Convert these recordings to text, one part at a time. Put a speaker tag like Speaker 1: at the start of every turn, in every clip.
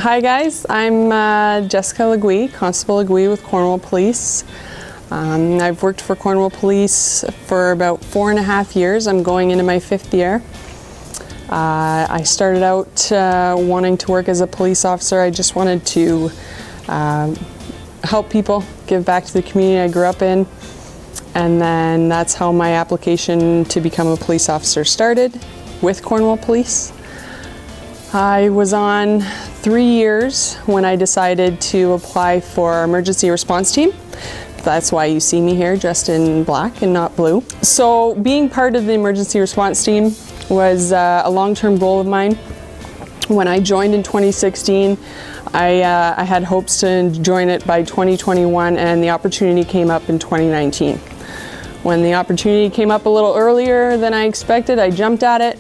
Speaker 1: Hi guys, I'm Jessica Legui, Constable Legui with Cornwall Police. I've worked for Cornwall Police for about 4.5 years. I'm going into my 5th year. I started out wanting to work as a police officer. I just wanted to help people, give back to the community I grew up in. And then that's how my application to become a police officer started with Cornwall Police. I was on 3 years when I decided to apply for our emergency response team. That's why you see me here dressed in black and not blue. So being part of the emergency response team was a long-term goal of mine. When I joined in 2016, I had hopes to join it by 2021, and the opportunity came up in 2019. When the opportunity came up a little earlier than I expected, I jumped at it,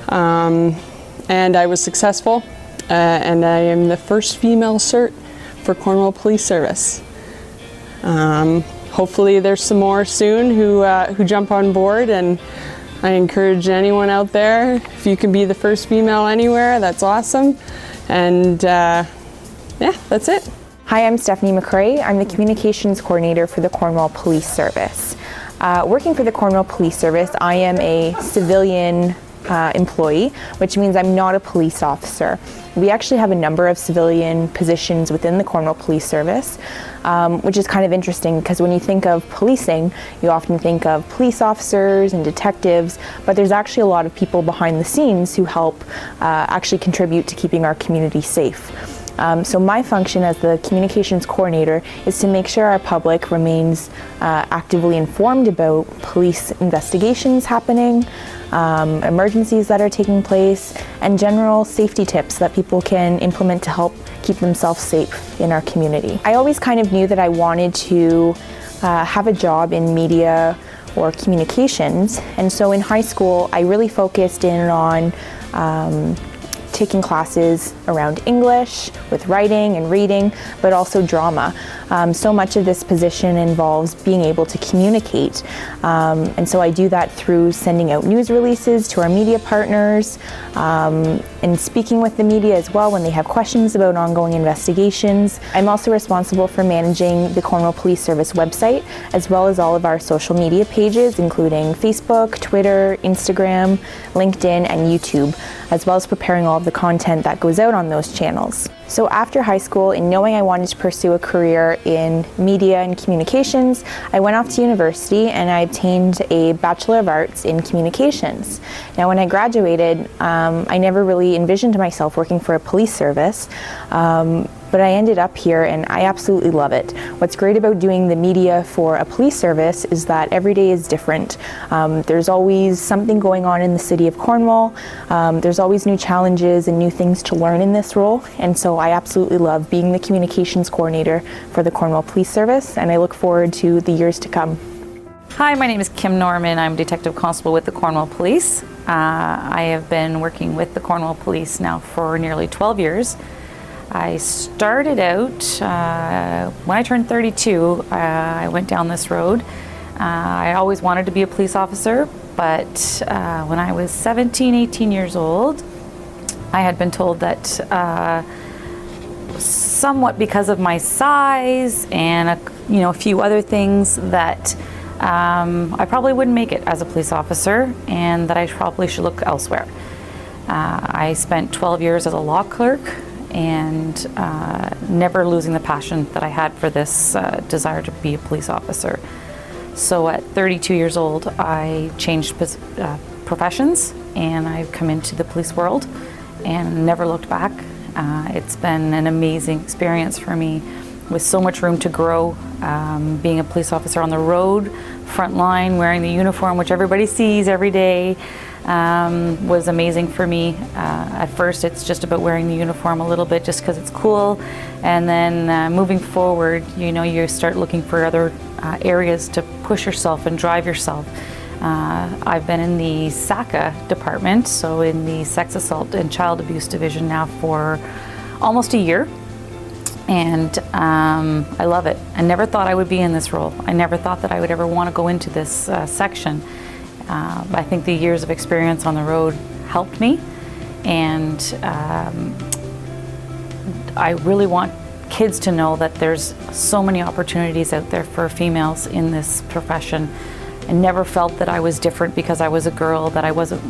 Speaker 1: and I was successful. And I am the first female cert for Cornwall Police Service. Hopefully there's some more soon who jump on board, and I encourage anyone out there, if you can be the first female anywhere, that's awesome. And yeah, that's it.
Speaker 2: Hi, I'm Stephanie Mccrae. I'm the Communications Coordinator for the Cornwall Police Service. Working for the Cornwall Police Service, I am a civilian employee, which means I'm not a police officer. We actually have a number of civilian positions within the Cornwall Police Service, which is kind of interesting because when you think of policing, you often think of police officers and detectives, but there's actually a lot of people behind the scenes who help actually contribute to keeping our community safe. So my function as the communications coordinator is to make sure our public remains actively informed about police investigations happening, emergencies that are taking place, and general safety tips that people can implement to help keep themselves safe in our community. I always kind of knew that I wanted to have a job in media or communications, and so in high school I really focused in on taking classes around English with writing and reading, but also drama. So much of this position involves being able to communicate. And so I do that through sending out news releases to our media partners and speaking with the media as well when they have questions about ongoing investigations. I'm also responsible for managing the Cornwall Police Service website, as well as all of our social media pages, including Facebook, Twitter, Instagram, LinkedIn, and YouTube, as well as preparing all of the content that goes out on those channels. So after high school, and knowing I wanted to pursue a career in media and communications, I went off to university and I obtained a Bachelor of Arts in Communications. Now when I graduated, I never really envisioned myself working for a police service, but I ended up here and I absolutely love it. What's great about doing the media for a police service is that every day is different. There's always something going on in the city of Cornwall. There's always new challenges and new things to learn in this role, and so I absolutely love being the communications coordinator for the Cornwall Police Service, and I look forward to the years to come.
Speaker 3: Hi, my name is Kim Norman. I'm Detective Constable with the Cornwall Police. I have been working with the Cornwall Police now for nearly 12 years. I started out, when I turned 32, I went down this road. I always wanted to be a police officer, but when I was 17, 18 years old, I had been told that somewhat because of my size and a few other things that I probably wouldn't make it as a police officer and that I probably should look elsewhere. I spent 12 years as a law clerk and never losing the passion that I had for this desire to be a police officer. So at 32 years old, I changed professions and I've come into the police world and never looked back. It's been an amazing experience for me with so much room to grow. Being a police officer on the road, front line, wearing the uniform, which everybody sees every day, was amazing for me. At first it's just about wearing the uniform a little bit just because it's cool, and then moving forward, you start looking for other areas to push yourself and drive yourself. I've been in the SACA department, so in the Sex Assault and Child Abuse Division now for almost a year, and I love it. I never thought I would be in this role. I never thought that I would ever want to go into this section. I think the years of experience on the road helped me, and I really want kids to know that there's so many opportunities out there for females in this profession. I never felt that I was different because I was a girl, that I wasn't,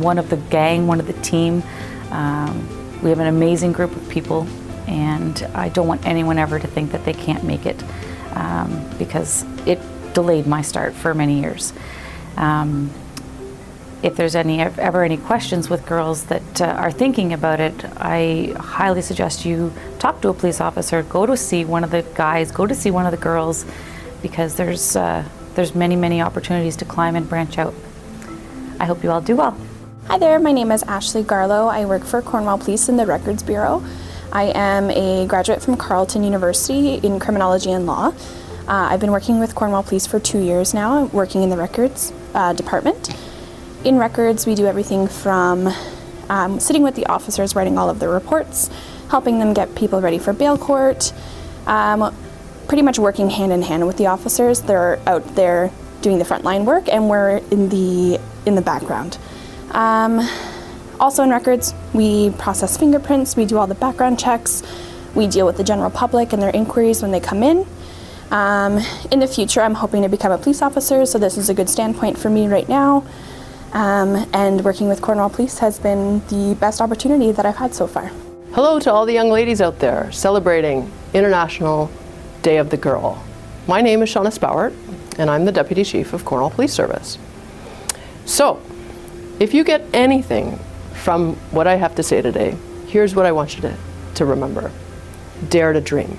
Speaker 3: one of the gang, one of the team. We have an amazing group of people, and I don't want anyone ever to think that they can't make it, because it delayed my start for many years. If there's ever any questions with girls that are thinking about it, I highly suggest you talk to a police officer, go to see one of the guys, go to see one of the girls, because there's many, many opportunities to climb and branch out. I hope you all do well.
Speaker 4: Hi there, my name is Ashley Garlow. I work for Cornwall Police in the Records Bureau. I am a graduate from Carleton University in criminology and law. I've been working with Cornwall Police for 2 years now, working in the records department. In records, we do everything from sitting with the officers, writing all of the reports, helping them get people ready for bail court, pretty much working hand in hand with the officers. They're out there doing the frontline work, and we're in the background. Also in records, we process fingerprints, we do all the background checks, we deal with the general public and their inquiries when they come in. In the future, I'm hoping to become a police officer, so this is a good standpoint for me right now. And working with Cornwall Police has been the best opportunity that I've had so far.
Speaker 5: Hello to all the young ladies out there celebrating International Day of the Girl. My name is Shauna Spowert, and I'm the Deputy Chief of Cornwall Police Service. So, if you get anything from what I have to say today, here's what I want you to remember. Dare to dream.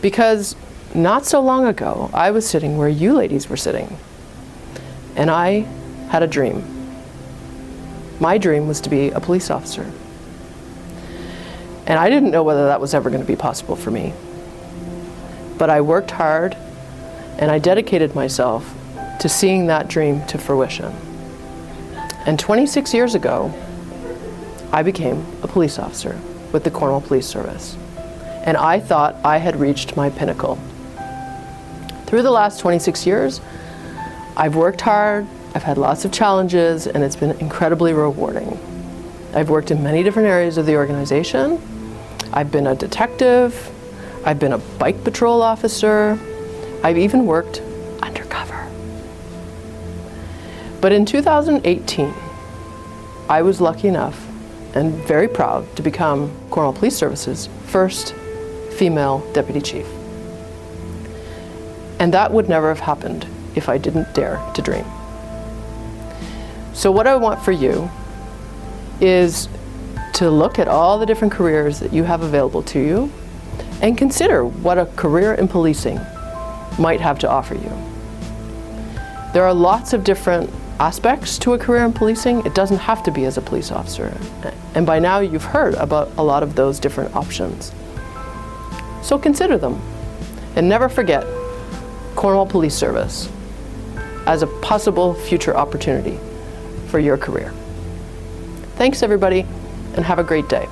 Speaker 5: Because not so long ago, I was sitting where you ladies were sitting, and I had a dream. My dream was to be a police officer. And I didn't know whether that was ever going to be possible for me. But I worked hard, and I dedicated myself to seeing that dream to fruition. And 26 years ago, I became a police officer with the Cornwall Police Service. And I thought I had reached my pinnacle. Through the last 26 years, I've worked hard, I've had lots of challenges, and it's been incredibly rewarding. I've worked in many different areas of the organization. I've been a detective, I've been a bike patrol officer, I've even worked undercover. But in 2018, I was lucky enough and very proud to become Cornwall Police Service's first female deputy chief. And that would never have happened if I didn't dare to dream. So what I want for you is to look at all the different careers that you have available to you and consider what a career in policing might have to offer you. There are lots of different aspects to a career in policing. It doesn't have to be as a police officer. And by now you've heard about a lot of those different options. So consider them and never forget Cornwall Police Service as a possible future opportunity for your career. Thanks everybody, and have a great day.